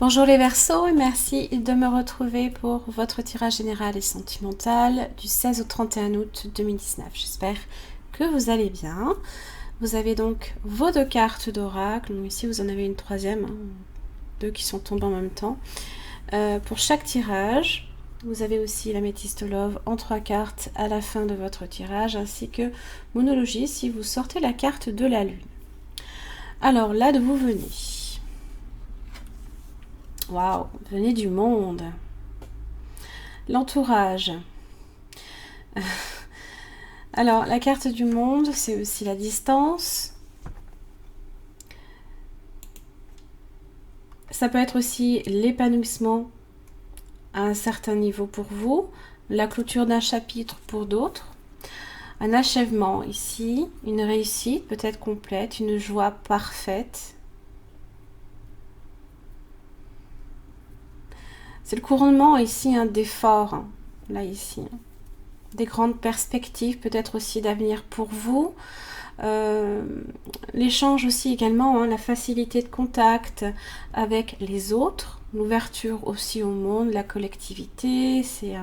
Bonjour les Verseaux et merci de me retrouver pour votre tirage général et sentimental du 16 au 31 août 2019. J'espère que vous allez bien. Vous avez donc vos deux cartes d'oracle. Ici vous en avez une troisième, deux qui sont tombées en même temps. Pour chaque tirage, vous avez aussi l'améthyste Love en 3 cartes à la fin de votre tirage, ainsi que Monologie si vous sortez la carte de la Lune. Alors là, d'où vous venez? Waouh, venez du monde. L'entourage. Alors, la carte du monde, c'est aussi la distance. Ça peut être aussi l'épanouissement à un certain niveau pour vous, la clôture d'un chapitre pour d'autres, un achèvement ici, une réussite peut-être complète, une joie parfaite. C'est le couronnement ici d'efforts, là ici. Des grandes perspectives, peut-être aussi d'avenir pour vous. L'échange aussi également, la facilité de contact avec les autres, l'ouverture aussi au monde, la collectivité, c'est...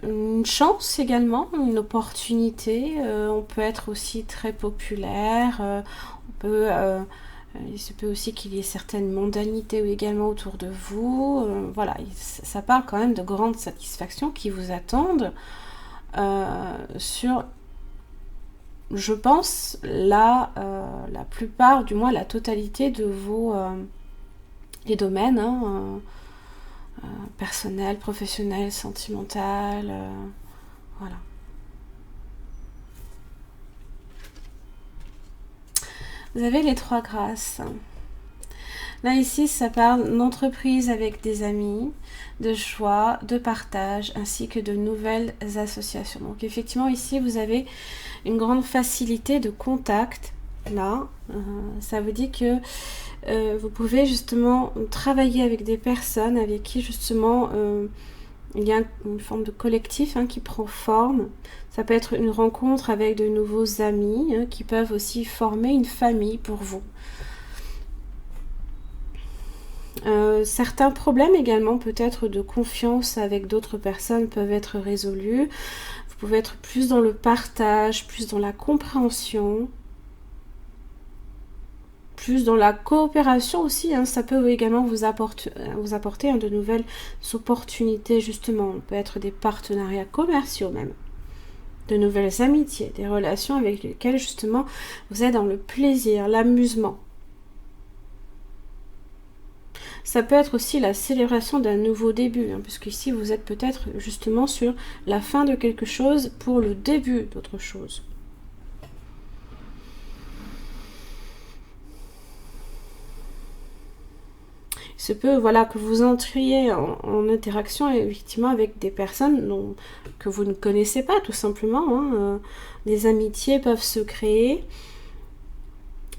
une chance également, une opportunité. On peut être aussi très populaire, il se peut aussi qu'il y ait certaines mondanités également autour de vous. Voilà, ça parle quand même de grandes satisfactions qui vous attendent sur, je pense, la plupart, du moins la totalité de vos les domaines, personnel, professionnel, sentimental, voilà. Vous avez les 3 grâces. Là, ici, ça parle d'entreprise avec des amis, de choix, de partage, ainsi que de nouvelles associations. Donc, effectivement, ici, vous avez une grande facilité de contact. Là, ça vous dit que vous pouvez justement travailler avec des personnes avec qui, justement, il y a une forme de collectif qui prend forme. Ça peut être une rencontre avec de nouveaux amis qui peuvent aussi former une famille pour vous. Certains problèmes également, peut-être de confiance avec d'autres personnes, peuvent être résolus. Vous pouvez être plus dans le partage, plus dans la compréhension, plus dans la coopération aussi. Ça peut également vous apporter de nouvelles opportunités, justement. On peut être des partenariats commerciaux même, de nouvelles amitiés, des relations avec lesquelles justement vous êtes dans le plaisir, l'amusement. Ça peut être aussi la célébration d'un nouveau début, puisqu'ici vous êtes peut-être justement sur la fin de quelque chose pour le début d'autre chose. Il se peut, voilà, que vous entriez en interaction effectivement avec des personnes que vous ne connaissez pas, tout simplement. Des amitiés peuvent se créer,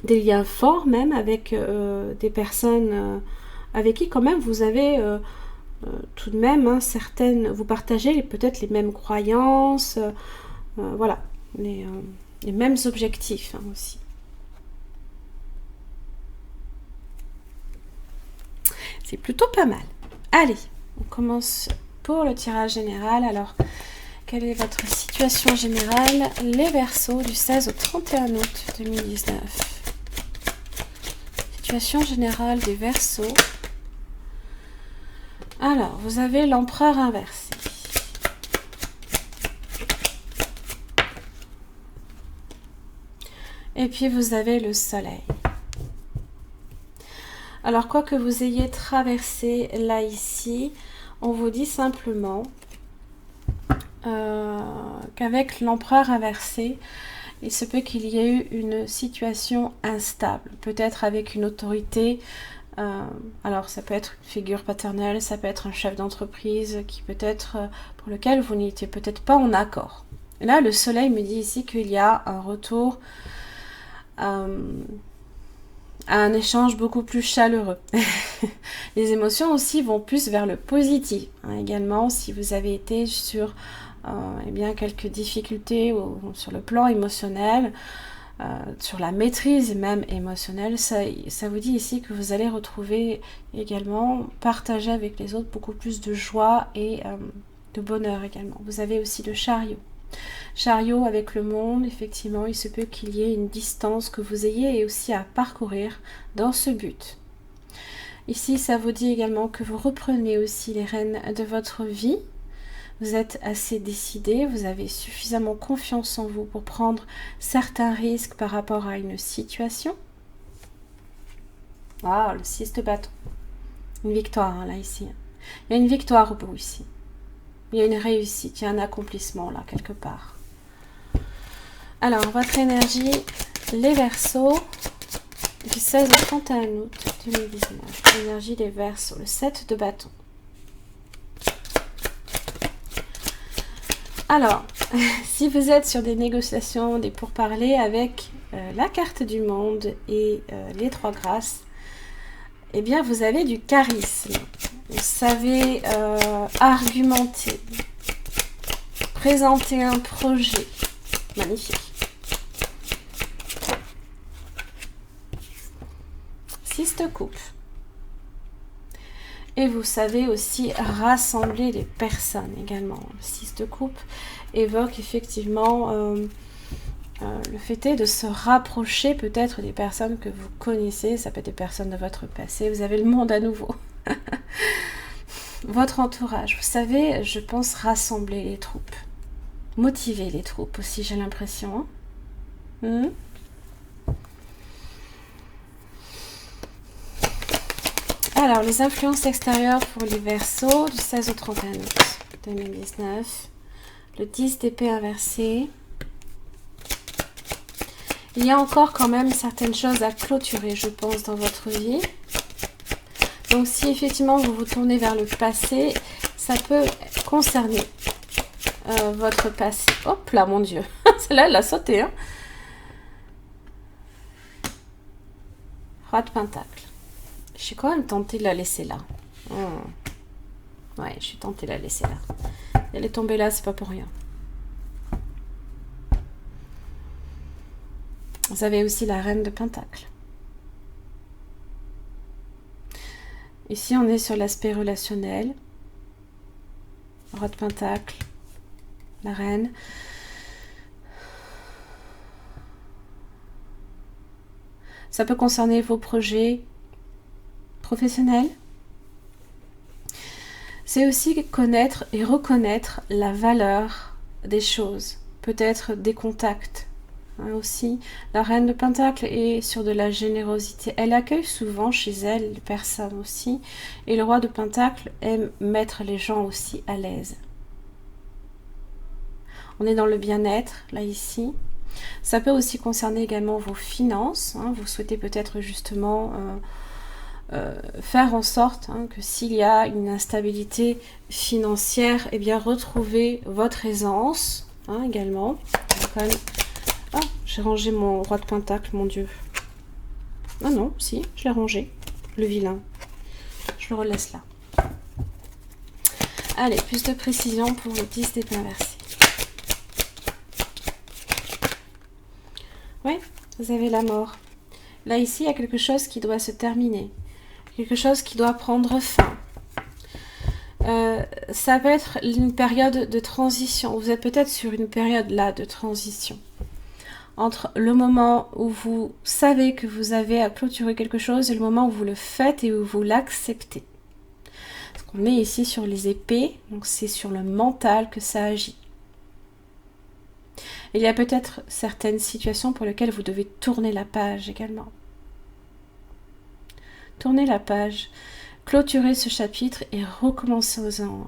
des liens forts même avec des personnes avec qui quand même vous avez tout de même certaines, vous partagez peut-être les mêmes croyances, voilà, les mêmes objectifs aussi. C'est plutôt pas mal. Allez, on commence pour le tirage général. Alors, quelle est votre situation générale, les Verseaux, du 16 au 31 août 2019? Situation générale des Verseaux. Alors, vous avez l'empereur inversé. Et puis, vous avez le soleil. Alors, quoi que vous ayez traversé là, ici, on vous dit simplement qu'avec l'empereur inversé, il se peut qu'il y ait eu une situation instable, peut-être avec une autorité. Alors, ça peut être une figure paternelle, ça peut être un chef d'entreprise qui peut-être pour lequel vous n'étiez peut-être pas en accord. Et là, le soleil me dit ici qu'il y a un retour à un échange beaucoup plus chaleureux. Les émotions aussi vont plus vers le positif. Également, si vous avez été sur quelques difficultés sur le plan émotionnel, sur la maîtrise même émotionnelle, ça vous dit ici que vous allez retrouver également, partager avec les autres beaucoup plus de joie et de bonheur également. Vous avez aussi le chariot. Chariot avec le monde, effectivement, il se peut qu'il y ait une distance que vous ayez aussi à parcourir dans ce but. Ici, ça vous dit également que vous reprenez aussi les rênes de votre vie. Vous êtes assez décidé, vous avez suffisamment confiance en vous pour prendre certains risques par rapport à une situation. Ah, le 6 de bâton. Une victoire, hein, là, ici. Il y a une victoire au bout, ici. Il y a une réussite, il y a un accomplissement, là, quelque part. Alors, votre énergie, les Verseaux, du 16 au 31 août 2019. L'énergie des Verseaux, le 7 de bâton. Alors, si vous êtes sur des négociations, des pourparlers avec la carte du monde et les 3 grâces, eh bien, vous avez du charisme. Vous savez argumenter, présenter un projet. Magnifique. 6 de coupe. Et vous savez aussi rassembler les personnes également. Le 6 de coupe évoque effectivement le fait est de se rapprocher peut-être des personnes que vous connaissez. Ça peut être des personnes de votre passé. Vous avez le monde à nouveau. Votre entourage. Vous savez, je pense, rassembler les troupes. Motiver les troupes aussi, j'ai l'impression. Alors, les influences extérieures pour les Verseaux du 16 au 31 août 2019. Le 10 d'épée inversé. Il y a encore quand même certaines choses à clôturer, je pense, dans votre vie. Donc, si effectivement vous vous tournez vers le passé, ça peut concerner votre passé. Hop là, mon Dieu. Celle-là, elle a sauté. Hein. Roi de Pentacle. Je suis quand même tentée de la laisser là. Ouais, je suis tentée de la laisser là. Elle est tombée là, c'est pas pour rien. Vous avez aussi la reine de Pentacle. Ici, on est sur l'aspect relationnel. Roi de Pentacle. La reine. Ça peut concerner vos projets professionnels. C'est aussi connaître et reconnaître la valeur des choses. Peut-être des contacts. Aussi, la reine de Pentacle est sur de la générosité. Elle accueille souvent chez elle les personnes aussi. Et le roi de Pentacle aime mettre les gens aussi à l'aise. On est dans le bien-être, là, ici. Ça peut aussi concerner également vos finances. Vous souhaitez peut-être justement faire en sorte que s'il y a une instabilité financière, eh bien, retrouver votre aisance également. Quand même... Ah, j'ai rangé mon roi de Pentacle, mon Dieu. Ah non, si, je l'ai rangé. Le vilain. Je le relaisse là. Allez, plus de précision pour le 10 d'épée inversé. Oui, vous avez la mort. Là, ici, il y a quelque chose qui doit se terminer. Quelque chose qui doit prendre fin. Ça peut être une période de transition. Vous êtes peut-être sur une période là de transition. Entre le moment où vous savez que vous avez à clôturer quelque chose et le moment où vous le faites et où vous l'acceptez. Parce qu'on est ici sur les épées, donc c'est sur le mental que ça agit. Il y a peut-être certaines situations pour lesquelles vous devez tourner la page également. Tourner la page, clôturer ce chapitre et recommencer aux ans.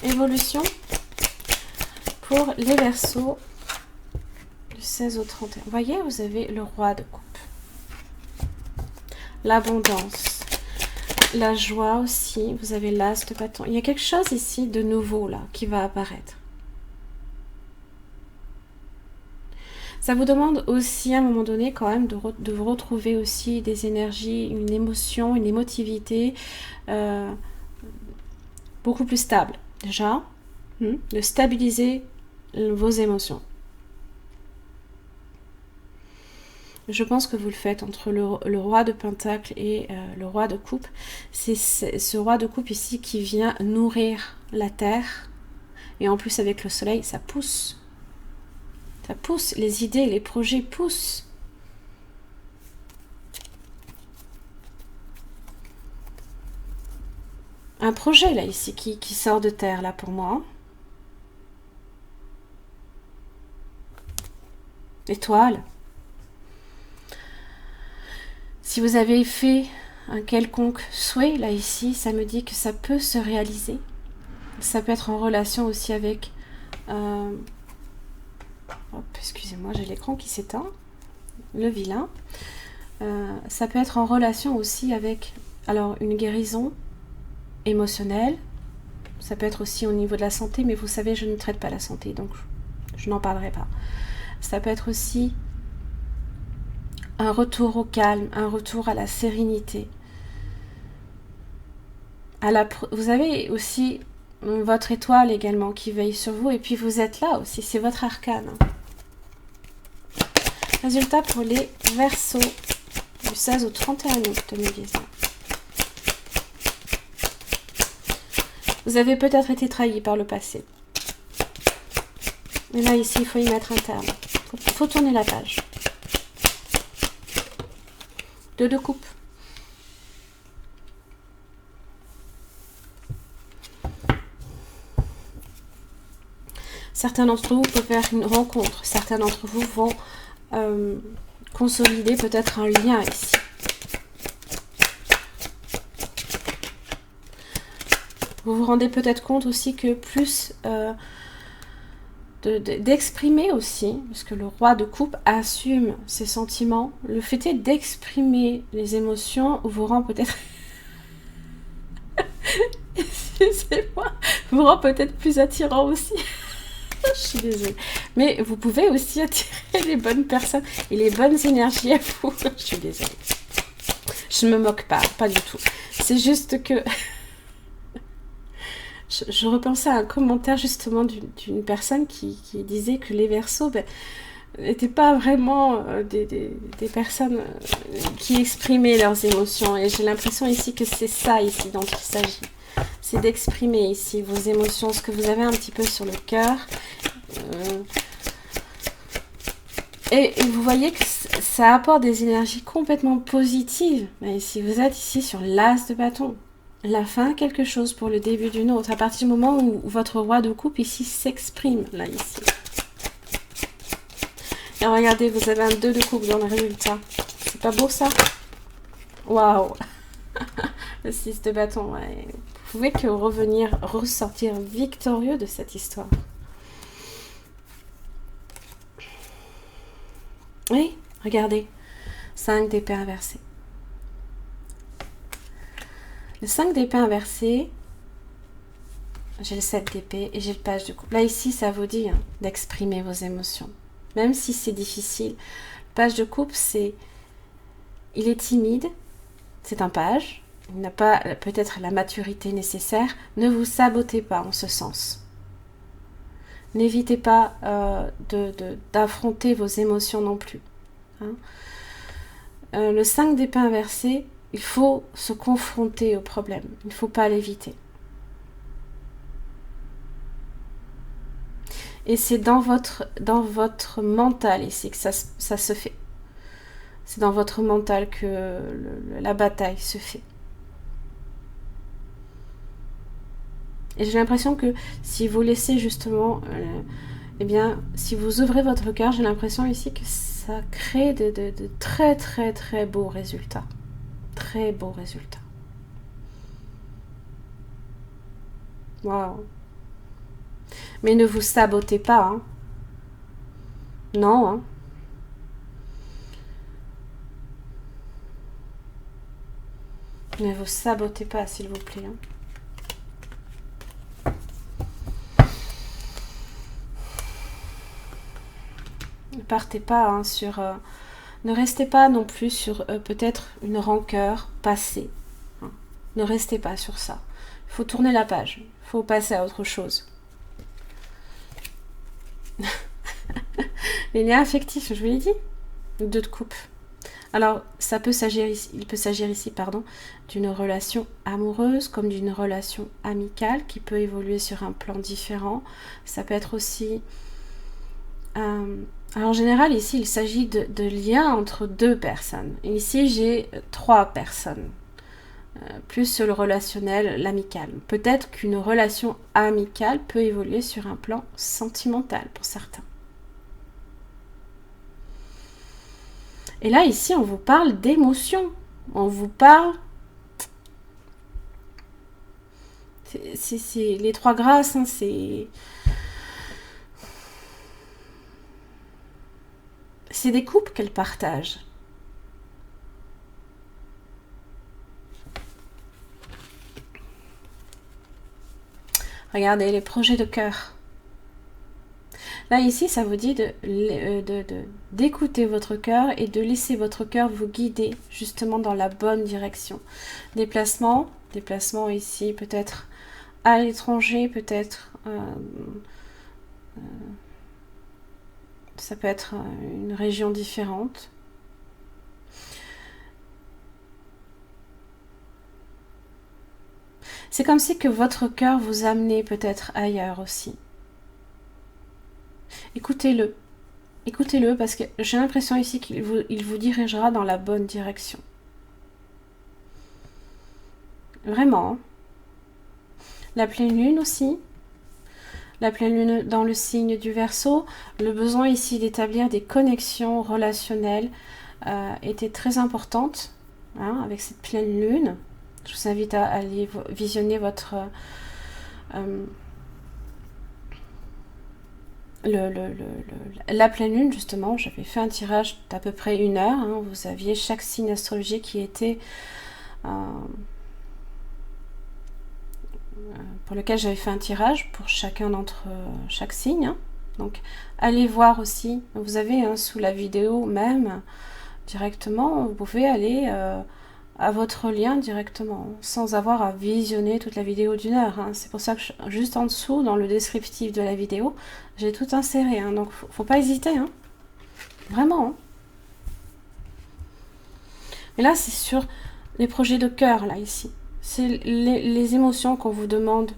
Évolution pour les Verseaux du 16 au 31. Vous voyez, vous avez le roi de coupe. L'abondance. La joie aussi. Vous avez l'as de bâton. Il y a quelque chose ici de nouveau là qui va apparaître. Ça vous demande aussi à un moment donné quand même de vous retrouver aussi des énergies, une émotion, une émotivité beaucoup plus stable. déjà, de stabiliser vos émotions. Je pense que vous le faites entre le roi de Pentacle et le roi de Coupe. C'est ce roi de Coupe ici qui vient nourrir la terre. Et en plus avec le soleil, ça pousse. Ça pousse, les idées, les projets poussent. Un projet là ici qui sort de terre là pour moi. Étoile. Si vous avez fait un quelconque souhait là ici, ça me dit que ça peut se réaliser. Ça peut être en relation aussi avec... excusez-moi, j'ai l'écran qui s'éteint. Le vilain. Ça peut être en relation aussi avec alors une guérison émotionnelle. Ça peut être aussi au niveau de la santé, mais vous savez, je ne traite pas la santé, donc je n'en parlerai pas. Ça peut être aussi un retour au calme, un retour à la sérénité. Vous avez aussi votre étoile également qui veille sur vous, et puis vous êtes là aussi, c'est votre arcane. Résultat pour les Verseaux du 16 au 31 août 2019. Vous avez peut-être été trahi par le passé. Et là, ici, il faut y mettre un terme. Il faut tourner la page. 2 de coupe. Certains d'entre vous peuvent faire une rencontre. Certains d'entre vous vont consolider peut-être un lien ici. Vous vous rendez peut-être compte aussi que plus d'exprimer aussi, parce que le roi de coupe assume ses sentiments, le fait est d'exprimer les émotions vous rend peut-être... Excusez-moi, vous rend peut-être plus attirant aussi. Je suis désolée. Mais vous pouvez aussi attirer les bonnes personnes et les bonnes énergies à vous. Je suis désolée. Je ne me moque pas du tout. C'est juste que... Je repensais à un commentaire justement d'une personne qui disait que les Verseaux n'étaient pas vraiment des personnes qui exprimaient leurs émotions. Et j'ai l'impression ici que c'est ça ici dont il s'agit. C'est d'exprimer ici vos émotions, ce que vous avez un petit peu sur le cœur. Et vous voyez que ça apporte des énergies complètement positives. Mais ici, vous êtes ici sur l'as de bâton. La fin, quelque chose pour le début d'une autre. À partir du moment où votre roi de coupe ici s'exprime, là, ici. Et regardez, vous avez un 2 de coupe dans le résultat. C'est pas beau, ça? Waouh! Le 6 de bâton, ouais. Vous pouvez que ressortir victorieux de cette histoire. Oui, regardez. 5 d'épée inversée. Le 5 d'épée inversé, j'ai le 7 d'épée et j'ai le page de coupe. Là, ici, ça vous dit d'exprimer vos émotions. Même si c'est difficile. Le page de coupe, il est timide. C'est un page. Il n'a pas peut-être la maturité nécessaire. Ne vous sabotez pas en ce sens. N'évitez pas d'affronter vos émotions non plus. Le 5 d'épée inversé, il faut se confronter au problème. Il ne faut pas l'éviter. Et c'est dans votre mental ici que ça se fait. C'est dans votre mental que la bataille se fait. Et j'ai l'impression que si vous laissez justement... eh bien, si vous ouvrez votre cœur, j'ai l'impression ici que ça crée de très très très beaux résultats. Très beaux résultats. Waouh. Mais ne vous sabotez pas, hein. Non, hein. Ne vous sabotez pas, s'il vous plaît, hein. Ne partez pas hein, sur... ne restez pas non plus sur peut-être une rancœur passée. Hein. Ne restez pas sur ça. Il faut tourner la page. Il faut passer à autre chose. Les liens affectifs, je vous l'ai dit. 2 de coupe. Alors, il peut s'agir ici, d'une relation amoureuse comme d'une relation amicale qui peut évoluer sur un plan différent. Ça peut être aussi... alors, en général, ici, il s'agit de liens entre 2 personnes. Et ici, j'ai 3 personnes. Plus sur le relationnel, l'amical. Peut-être qu'une relation amicale peut évoluer sur un plan sentimental pour certains. Et là, ici, on vous parle d'émotions. On vous parle... C'est les 3 grâces, hein, c'est des couples qu'elles partagent. Regardez, les projets de cœur. Là, ici, ça vous dit d'écouter votre cœur et de laisser votre cœur vous guider justement dans la bonne direction. Déplacement ici, peut-être à l'étranger, peut-être... ça peut être une région différente. C'est comme si que votre cœur vous amenait peut-être ailleurs aussi. Écoutez-le. Écoutez-le parce que j'ai l'impression ici qu'il vous dirigera dans la bonne direction. Vraiment. La pleine lune aussi. La pleine lune dans le signe du Verseau. Le besoin ici d'établir des connexions relationnelles était très importante avec cette pleine lune. Je vous invite à aller visionner votre... la pleine lune, justement, j'avais fait un tirage d'à peu près 1 heure. Vous aviez chaque signe astrologique qui était... pour lequel j'avais fait un tirage pour chacun d'entre chaque signe. Donc, allez voir aussi. Vous avez sous la vidéo même, directement, vous pouvez aller... à votre lien directement, sans avoir à visionner toute la vidéo d'1 heure. C'est pour ça que juste en dessous, dans le descriptif de la vidéo, j'ai tout inséré. Donc, faut pas hésiter. Vraiment. Et là, c'est sur les projets de cœur, là, ici. C'est les émotions qu'on vous demande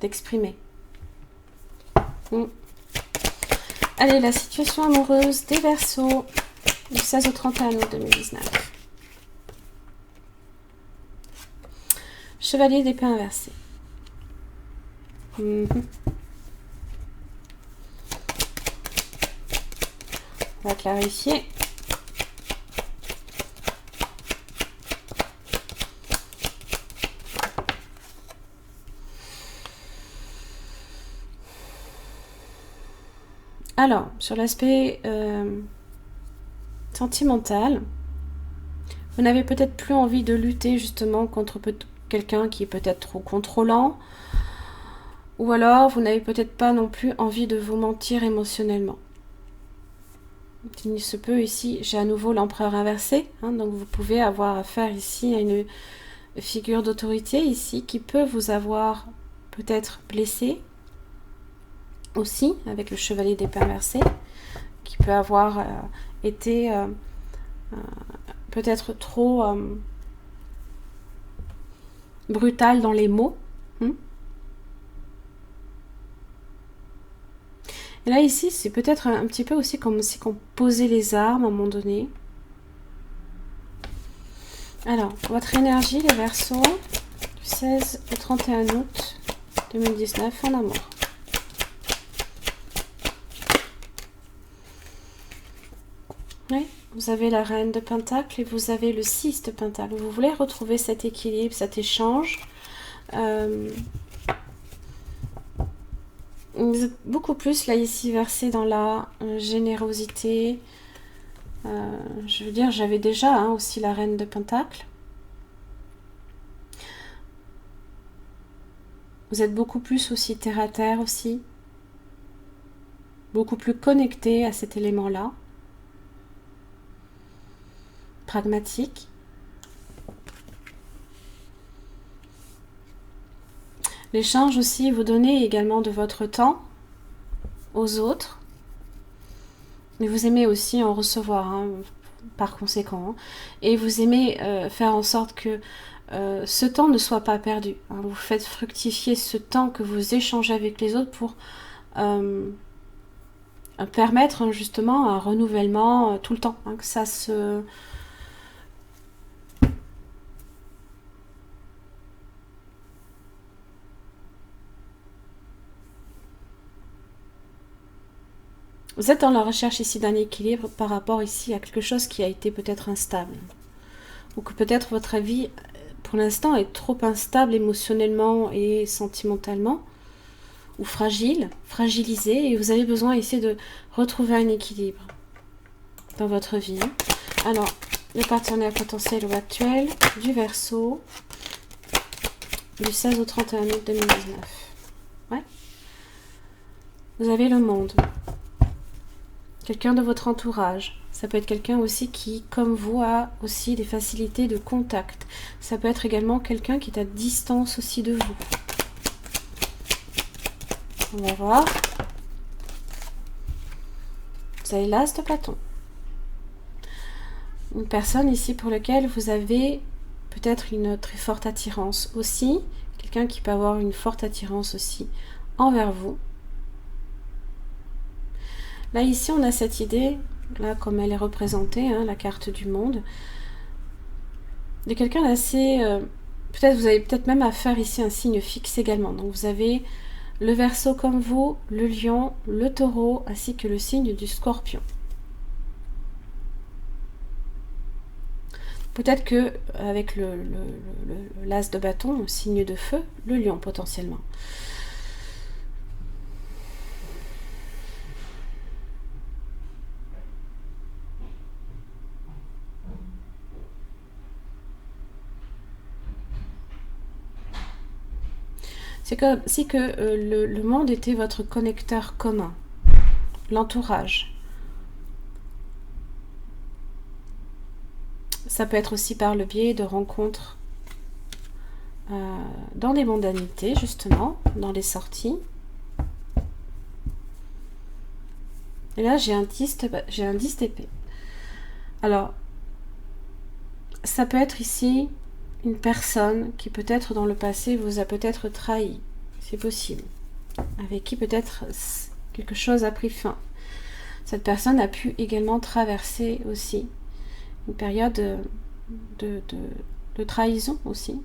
d'exprimer. Allez, la situation amoureuse des Verseaux du 16 au 31 août 2019. Chevalier d'épée inversé. On va clarifier. Alors, sur l'aspect sentimental, vous n'avez peut-être plus envie de lutter justement contre quelqu'un qui est peut-être trop contrôlant, ou alors vous n'avez peut-être pas non plus envie de vous mentir émotionnellement. Il se peut ici, j'ai à nouveau l'empereur inversé, donc vous pouvez avoir affaire ici à une figure d'autorité ici qui peut vous avoir peut-être blessé aussi, avec le chevalier d'épée inversé, qui peut avoir été peut-être trop brutal dans les mots. Et là, ici, c'est peut-être un petit peu aussi comme si on posait les armes à un moment donné. Alors, votre énergie, les Verseaux, du 16 au 31 août 2019 en amour. Oui, vous avez la reine de Pentacle et vous avez le 6 de Pentacle. Vous voulez retrouver cet équilibre, cet échange. Vous êtes beaucoup plus là ici versé dans la générosité. Je veux dire, j'avais déjà aussi la reine de Pentacle. Vous êtes beaucoup plus aussi terre à terre aussi. Beaucoup plus connecté à cet élément-là. Pragmatique. L'échange aussi, vous donnez également de votre temps aux autres. Mais vous aimez aussi en recevoir, hein, par conséquent. Hein. Et vous aimez faire en sorte que ce temps ne soit pas perdu. Hein. Vous faites fructifier ce temps que vous échangez avec les autres pour permettre justement un renouvellement tout le temps. Hein, que ça se... Vous êtes dans la recherche ici d'un équilibre par rapport ici à quelque chose qui a été peut-être instable. Ou que peut-être votre vie, pour l'instant, est trop instable émotionnellement et sentimentalement. Ou fragile, fragilisé. Et vous avez besoin ici de retrouver un équilibre dans votre vie. Alors, le partenaire potentiel ou actuel du Verseau du 16 au 31 août 2019. Ouais. Vous avez le monde. Quelqu'un de votre entourage. Ça peut être quelqu'un aussi qui, comme vous, a aussi des facilités de contact. Ça peut être également quelqu'un qui est à distance aussi de vous. On va voir. Vous avez l'As de bâton. Une personne ici pour laquelle vous avez peut-être une très forte attirance aussi. Quelqu'un qui peut avoir une forte attirance aussi envers vous. Là, ici, on a cette idée, là, comme elle est représentée, hein, la carte du monde, de quelqu'un d'assez... peut-être vous avez peut-être même à faire ici un signe fixe également. Donc, vous avez le Verseau comme vous, le Lion, le Taureau, ainsi que le signe du Scorpion. Peut-être que avec l'As de bâton, le signe de feu, le Lion potentiellement. C'est comme si que le monde était votre connecteur commun, l'entourage. Ça peut être aussi par le biais de rencontres dans des mondanités, justement, dans les sorties. Et là, j'ai un 10 d'épée. Alors, ça peut être ici une personne qui peut-être dans le passé vous a peut-être trahi. C'est possible. Avec qui peut-être quelque chose a pris fin. Cette personne a pu également traverser aussi une période de trahison aussi.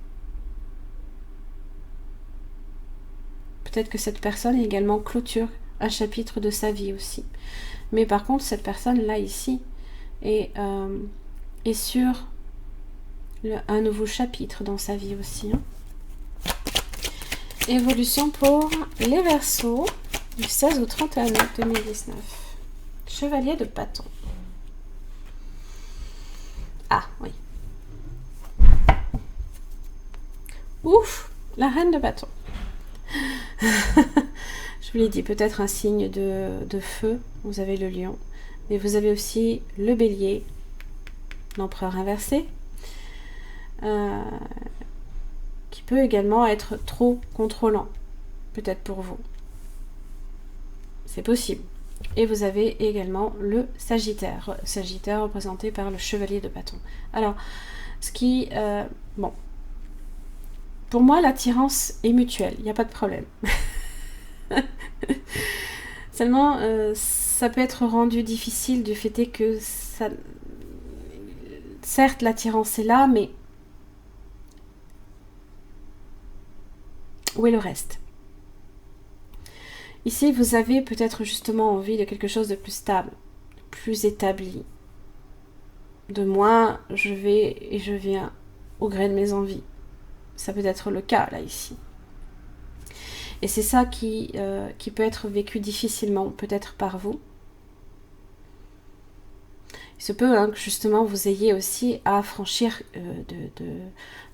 Peut-être que cette personne également clôture un chapitre de sa vie aussi. Mais par contre, cette personne-là ici est sur un nouveau chapitre dans sa vie aussi. Hein. Évolution pour les Verseaux du 16 au 31 août 2019. Chevalier de bâton. Ah, oui. Ouf, la reine de bâton. Je vous l'ai dit, peut-être un signe de feu. Vous avez le lion. Mais vous avez aussi le bélier, l'empereur inversé, qui peut également être trop contrôlant, peut-être pour vous. C'est possible. Et vous avez également le Sagittaire. Sagittaire représenté par le chevalier de bâton. Alors, ce qui... bon. Pour moi, l'attirance est mutuelle. Il n'y a pas de problème. Seulement, ça peut être rendu difficile du fait que ça... Certes, l'attirance est là, mais... Où est le reste? Ici, vous avez peut-être justement envie de quelque chose de plus stable, plus établi. De moins, je vais et je viens au gré de mes envies. Ça peut être le cas, là, ici. Et c'est ça qui peut être vécu difficilement, peut-être par vous. Il se peut que justement vous ayez aussi à franchir de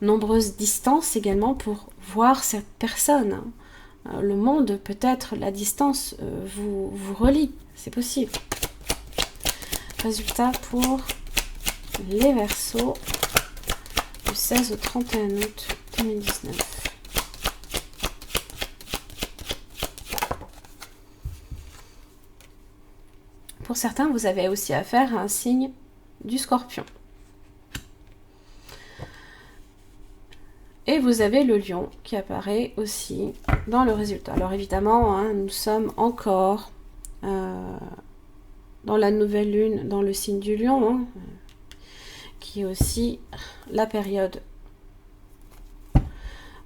nombreuses distances également pour voir cette personne. Le monde, peut-être, la distance vous relie. C'est possible. Résultat pour les Verseaux du 16 au 31 août 2019. Pour certains, vous avez aussi affaire à un signe du Scorpion. Et vous avez le lion qui apparaît aussi dans le résultat. Alors évidemment, hein, nous sommes encore dans la nouvelle lune, dans le signe du lion, hein, qui est aussi la période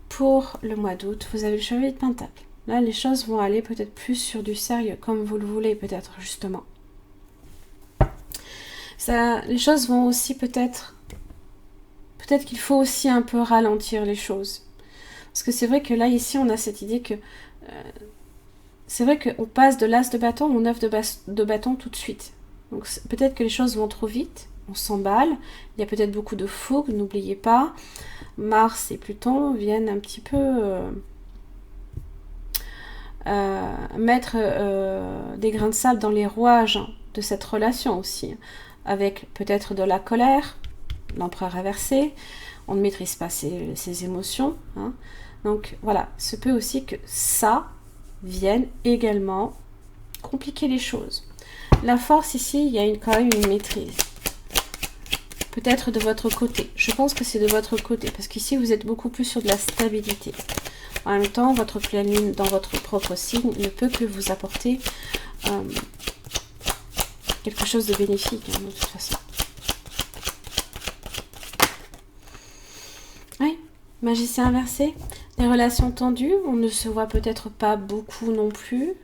pour le mois d'août. Vous avez le chevalier de Pentacle. Là, les choses vont aller peut-être plus sur du sérieux, comme vous le voulez peut-être justement. Ça, les choses vont aussi peut-être qu'il faut aussi un peu ralentir les choses. Parce que c'est vrai que là, ici, on a cette idée que... c'est vrai qu'on passe de l'as de bâton au 9 de bâton tout de suite. Donc peut-être que les choses vont trop vite, on s'emballe, il y a peut-être beaucoup de fougue, n'oubliez pas. Mars et Pluton viennent un petit peu mettre des grains de sable dans les rouages de cette relation aussi. Avec peut-être de la colère, l'empereur inversé, on ne maîtrise pas ses émotions. Hein. Donc voilà, se peut aussi que ça vienne également compliquer les choses. La force ici, il y a quand même une maîtrise. Peut-être de votre côté. Je pense que c'est de votre côté, parce qu'ici vous êtes beaucoup plus sur de la stabilité. En même temps, votre pleine lune dans votre propre signe ne peut que vous apporter quelque chose de bénéfique, hein, de toute façon. Oui, magicien inversé, des relations tendues, on ne se voit peut-être pas beaucoup non plus.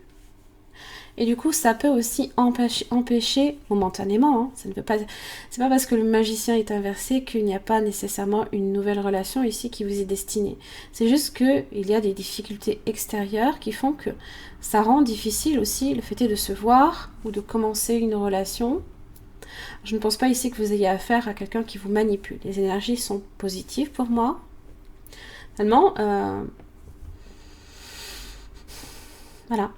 Et du coup, ça peut aussi empêcher momentanément, hein, ça ne veut pas, c'est pas parce que le magicien est inversé qu'il n'y a pas nécessairement une nouvelle relation ici qui vous est destinée. C'est juste qu'il y a des difficultés extérieures qui font que ça rend difficile aussi le fait de se voir ou de commencer une relation. Je ne pense pas ici que vous ayez affaire à quelqu'un qui vous manipule. Les énergies sont positives pour moi. Finalement, voilà.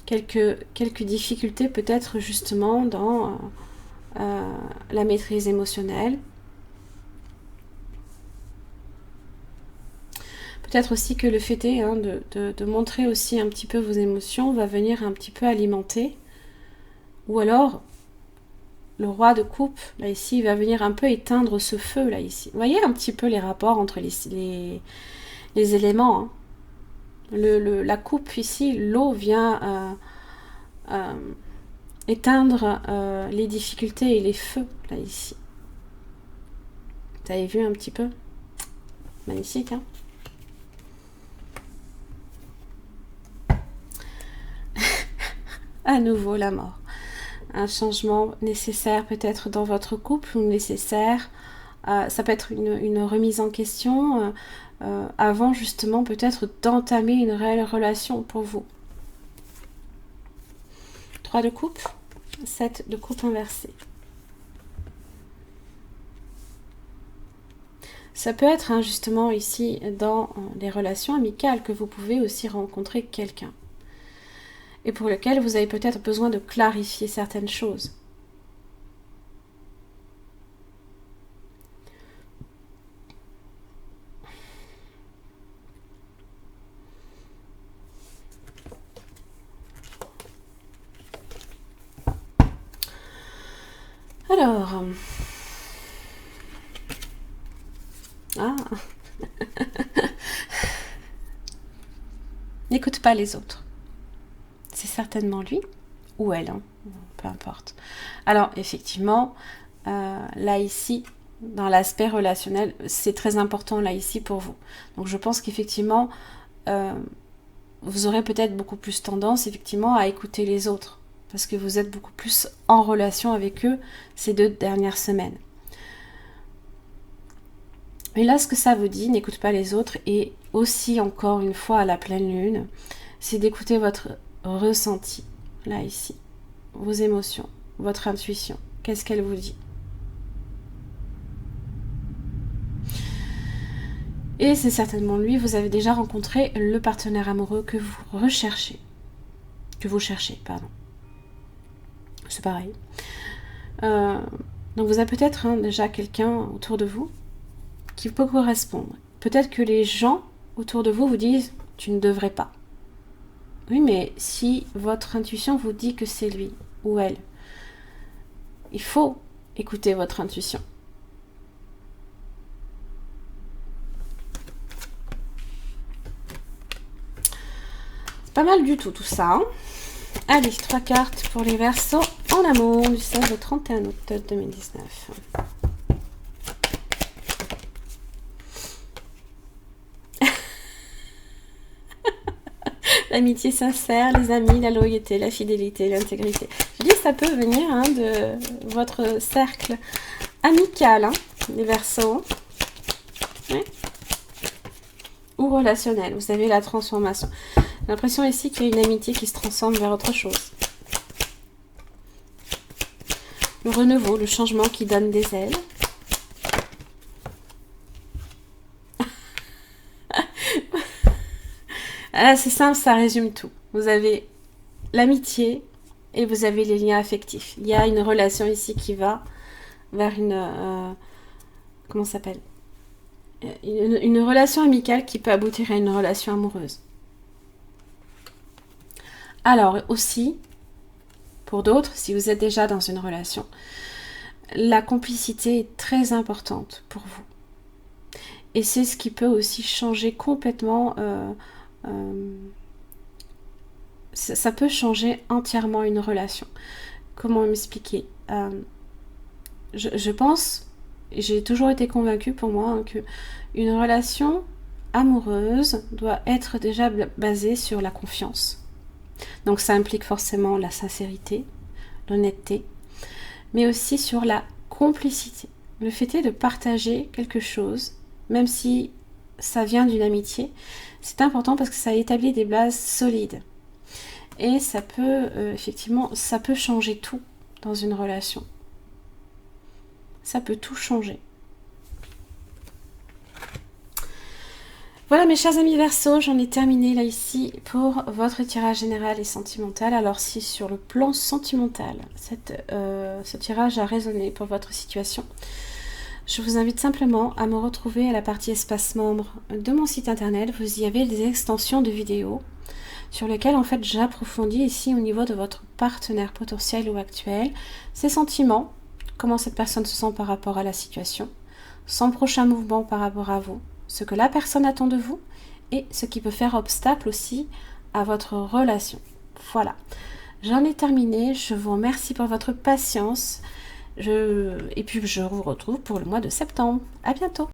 Quelques difficultés peut-être justement dans la maîtrise émotionnelle. Peut-être aussi que le fait est hein, de montrer aussi un petit peu vos émotions va venir un petit peu alimenter. Ou alors, le roi de coupe, là ici, il va venir un peu éteindre ce feu, là ici. Vous voyez un petit peu les rapports entre les éléments, hein. La coupe ici, l'eau vient éteindre les difficultés et les feux, là ici. Vous avez vu un petit peu? Magnifique, hein? À nouveau, la mort. Un changement nécessaire peut-être dans votre couple ou nécessaire. Ça peut être une remise en question avant justement peut-être d'entamer une réelle relation pour vous. 3 de coupe, 7 de coupe inversée. Ça peut être hein, justement ici dans les relations amicales que vous pouvez aussi rencontrer quelqu'un et pour lequel vous avez peut-être besoin de clarifier certaines choses. Alors, n'écoute pas les autres. C'est certainement lui ou elle, hein, peu importe. Alors, effectivement, là ici, dans l'aspect relationnel, c'est très important là ici pour vous. Donc, je pense qu'effectivement, vous aurez peut-être beaucoup plus tendance, effectivement, à écouter les autres. Parce que vous êtes beaucoup plus en relation avec eux ces 2 dernières semaines. Mais là, ce que ça vous dit, n'écoute pas les autres, et aussi, encore une fois, à la pleine lune, c'est d'écouter votre ressenti, là, ici. Vos émotions, votre intuition. Qu'est-ce qu'elle vous dit? Et c'est certainement lui, vous avez déjà rencontré le partenaire amoureux que vous recherchez. Que vous cherchez, pardon. C'est pareil. Donc vous avez peut-être hein, déjà quelqu'un autour de vous qui peut correspondre. Peut-être que les gens autour de vous vous disent « tu ne devrais pas ». Oui, mais si votre intuition vous dit que c'est lui ou elle, il faut écouter votre intuition. C'est pas mal du tout ça. Hein. Allez, 3 cartes pour les Verseaux en amour du 16 au 31 août 2019. L'amitié sincère, les amis, la loyauté, la fidélité, l'intégrité. Je dis ça peut venir hein, de votre cercle amical, hein, les Verseaux. Oui. Ou relationnel. Vous avez la transformation. J'ai l'impression ici qu'il y a une amitié qui se transforme vers autre chose. Le renouveau, le changement qui donne des ailes. Ah, c'est simple, ça résume tout. Vous avez l'amitié et vous avez les liens affectifs. Il y a une relation ici qui va vers une... comment ça s'appelle ? Une relation amicale qui peut aboutir à une relation amoureuse. Alors aussi, pour d'autres, si vous êtes déjà dans une relation, la complicité est très importante pour vous. Et c'est ce qui peut aussi changer complètement... ça peut changer entièrement une relation. Comment m'expliquer ? Je pense, j'ai toujours été convaincue pour moi hein, que une relation amoureuse doit être déjà basée sur la confiance. Donc ça implique forcément la sincérité, l'honnêteté, mais aussi sur la complicité. Le fait est de partager quelque chose, même si ça vient d'une amitié, c'est important parce que ça établit des bases solides. Et ça peut, effectivement, ça peut changer tout dans une relation. Ça peut tout changer. Voilà mes chers amis Verseaux, j'en ai terminé là ici pour votre tirage général et sentimental. Alors si sur le plan sentimental, ce tirage a résonné pour votre situation, je vous invite simplement à me retrouver à la partie espace membre de mon site internet. Vous y avez des extensions de vidéos sur lesquelles en fait j'approfondis ici au niveau de votre partenaire potentiel ou actuel, ses sentiments, comment cette personne se sent par rapport à la situation, son prochain mouvement par rapport à vous, ce que la personne attend de vous et ce qui peut faire obstacle aussi à votre relation. Voilà, j'en ai terminé, je vous remercie pour votre patience et puis je vous retrouve pour le mois de septembre. À bientôt.